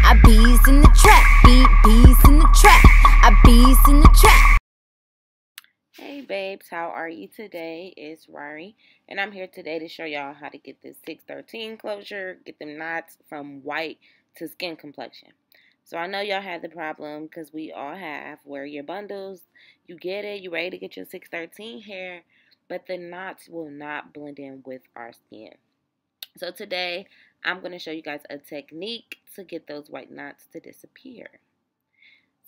I bees in the trap, bees in the trap. I bees in the trap. Hey babes, how are you today? It's Rari, and I'm here today to show y'all how to get this 613 closure, get them knots from white to skin complexion. So I know y'all had the problem, because we all have, where your bundles, you get it, you ready to get your 613 hair, but the knots will not blend in with our skin. So today, I'm going to show you guys a technique to get those white knots to disappear.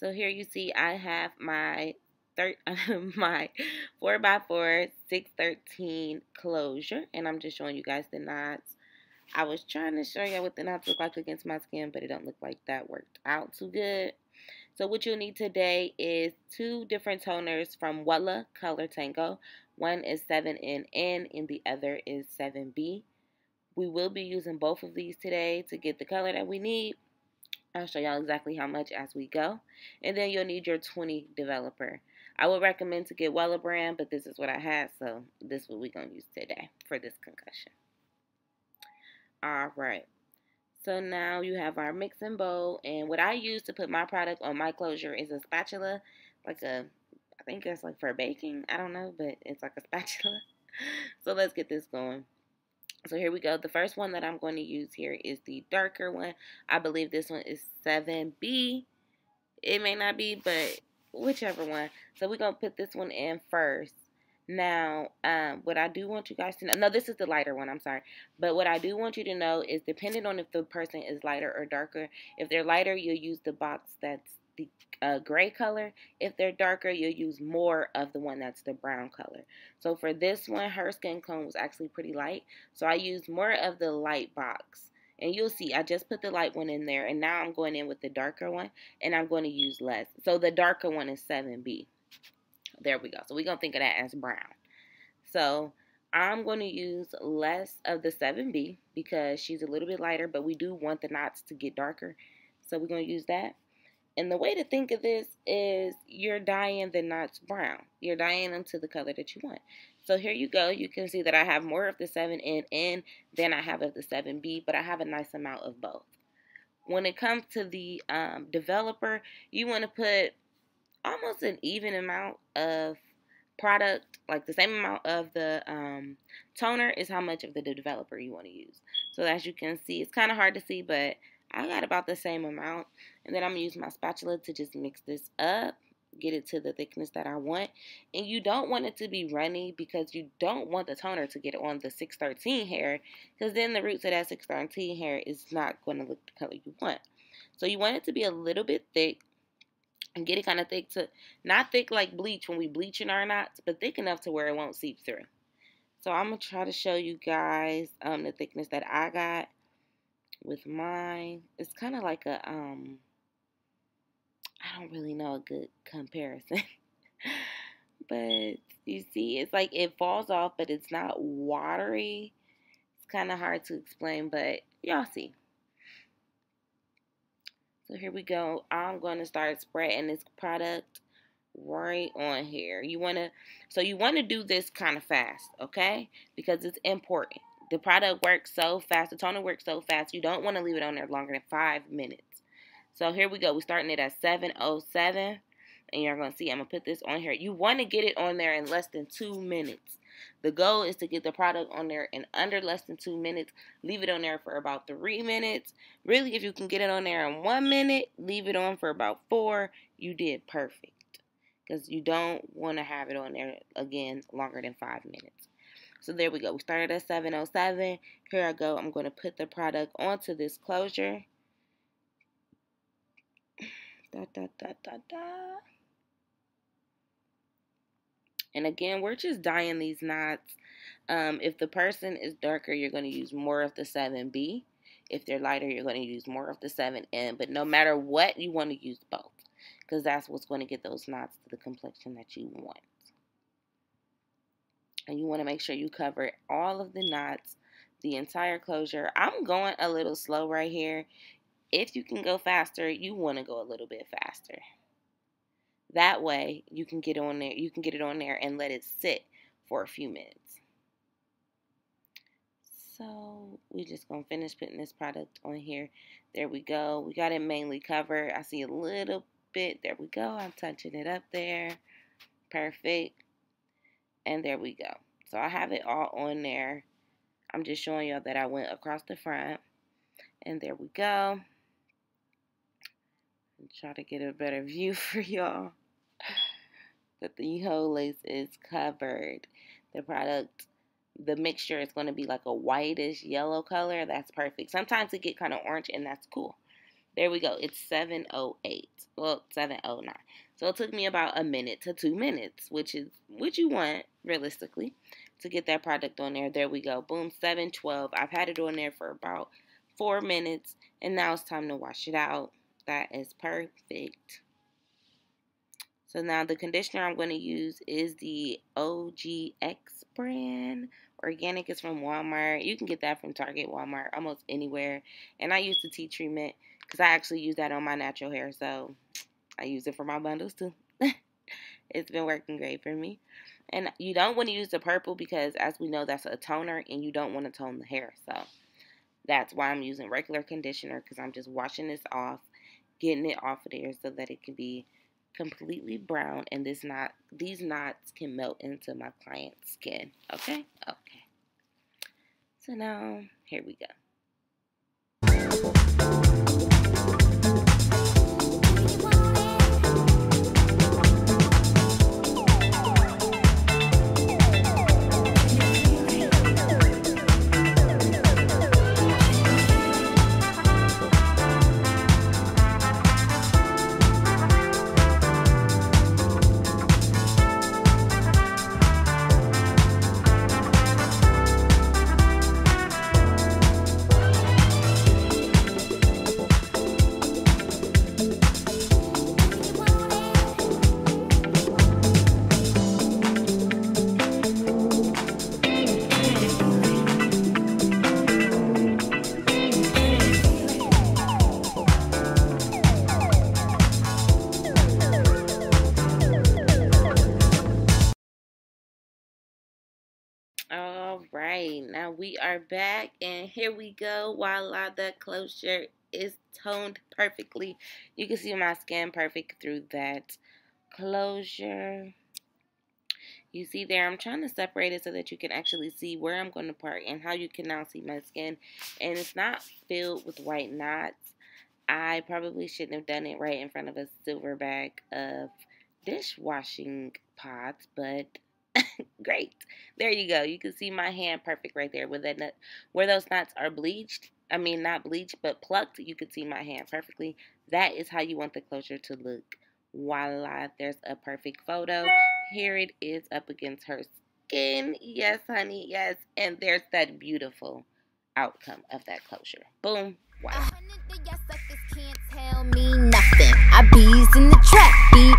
So here you see I have my my 4x4 613 closure, and I'm just showing you guys the knots. I was trying to show you what the knots look like against my skin, but it don't look like that worked out too good. So what you'll need today is 2 different toners from Wella Color Tango. One is 7NN and the other is 7B. We will be using both of these today to get the color that we need. I'll show y'all exactly how much as we go. And then you'll need your 20 developer. I would recommend to get Wella brand, but this is what I had, so this is what we're going to use today for this concussion. Alright, so now you have our mixing bowl, and what I use to put my product on my closure is a spatula, I think that's like for baking, I don't know, but it's like a spatula. So let's get this going. So here we go. The first one that I'm going to use here is the darker one. I believe this one is 7B. It may not be, but whichever one. So we're going to put this one in first. Now, what I do want you guys to know, no, this is the lighter one, I'm sorry. But what I do want you to know is, depending on if the person is lighter or darker, if they're lighter, you'll use the box that's the gray color. If they're darker, you'll use more of the one that's the brown color. So for this one, her skin tone was actually pretty light, so I used more of the light box. And you'll see, I just put the light one in there, and now I'm going in with the darker one, and I'm going to use less. So the darker one is 7B. There we go. So we're going to think of that as brown. So I'm going to use less of the 7B because she's a little bit lighter, but we do want the knots to get darker. So we're going to use that. And the way to think of this is you're dyeing the knots brown. You're dyeing them to the color that you want. So here you go. You can see that I have more of the 7NN than I have of the 7B, but I have a nice amount of both. When it comes to the developer, you want to put almost an even amount of product, like the same amount of the toner is how much of the developer you want to use. So as you can see, it's kind of hard to see, but I got about the same amount. And then I'm going to use my spatula to just mix this up, get it to the thickness that I want. And you don't want it to be runny because you don't want the toner to get on the 613 hair, because then the roots of that 613 hair is not going to look the color you want. So you want it to be a little bit thick, and get it kind of thick, to not thick like bleach when we bleaching our knots, but thick enough to where it won't seep through. So I'm going to try to show you guys the thickness that I got with mine. It's kind of like a, I don't really know a good comparison. But you see, it's like it falls off, but it's not watery. It's kind of hard to explain, but y'all see. So here we go. I'm going to start spreading this product right on here. You want to do this kind of fast, okay? Because it's important. The product works so fast. The toner works so fast. You don't want to leave it on there longer than 5 minutes. So here we go. We're starting it at 7:07. And you're going to see, I'm going to put this on here. You want to get it on there in less than 2 minutes. The goal is to get the product on there in under less than 2 minutes. Leave it on there for about 3 minutes. Really, if you can get it on there in 1 minute, leave it on for about 4. You did perfect. Because you don't want to have it on there, again, longer than 5 minutes. So there we go. We started at 7:07. Here I go. I'm going to put the product onto this closure. And again, we're just dyeing these knots. If the person is darker, you're going to use more of the 7B. If they're lighter, you're going to use more of the 7N. But no matter what, you want to use both, because that's what's going to get those knots to the complexion that you want. And you want to make sure you cover all of the knots, the entire closure. I'm going a little slow right here. If you can go faster, you want to go a little bit faster. That way, you can get on there. You can get it on there and let it sit for a few minutes. So we just gonna finish putting this product on here. There we go. We got it mainly covered. I see a little bit. There we go. I'm touching it up there. Perfect. And there we go. So I have it all on there. I'm just showing y'all that I went across the front. And there we go. Try to get a better view for y'all. That the whole lace is covered. The product, the mixture is going to be like a whitish yellow color. That's perfect. Sometimes it get kind of orange, and that's cool. There we go. It's 7:08. Well, 7:09. So it took me about a minute to 2 minutes, which is what you want, realistically, to get that product on there. There we go. Boom, 7:12. I've had it on there for about 4 minutes, and now it's time to wash it out. That is perfect. So now the conditioner I'm going to use is the OGX brand. Organic is from Walmart. You can get that from Target, Walmart, almost anywhere. And I use the tea treatment because I actually use that on my natural hair. So I use it for my bundles too. It's been working great for me. And you don't want to use the purple because, as we know, that's a toner and you don't want to tone the hair. So that's why I'm using regular conditioner, because I'm just washing this off, getting it off of there so that it can be completely brown, and these knots can melt into my client's skin. Okay? Okay. So now, here we go. Alright, now we are back, and here we go. Voila, the closure is toned perfectly. You can see my skin perfect through that closure. You see there, I'm trying to separate it so that you can actually see where I'm going to part and how you can now see my skin. And it's not filled with white knots. I probably shouldn't have done it right in front of a silver bag of dishwashing pods, but great. There you go. You can see my hand perfect right there. Where those knots are bleached, I mean not bleached, but plucked, you can see my hand perfectly. That is how you want the closure to look. Voila, there's a perfect photo. Here it is up against her skin. Yes, honey, yes. And there's that beautiful outcome of that closure. Boom. Wow. Can't tell me nothing. I bees in the trap, beat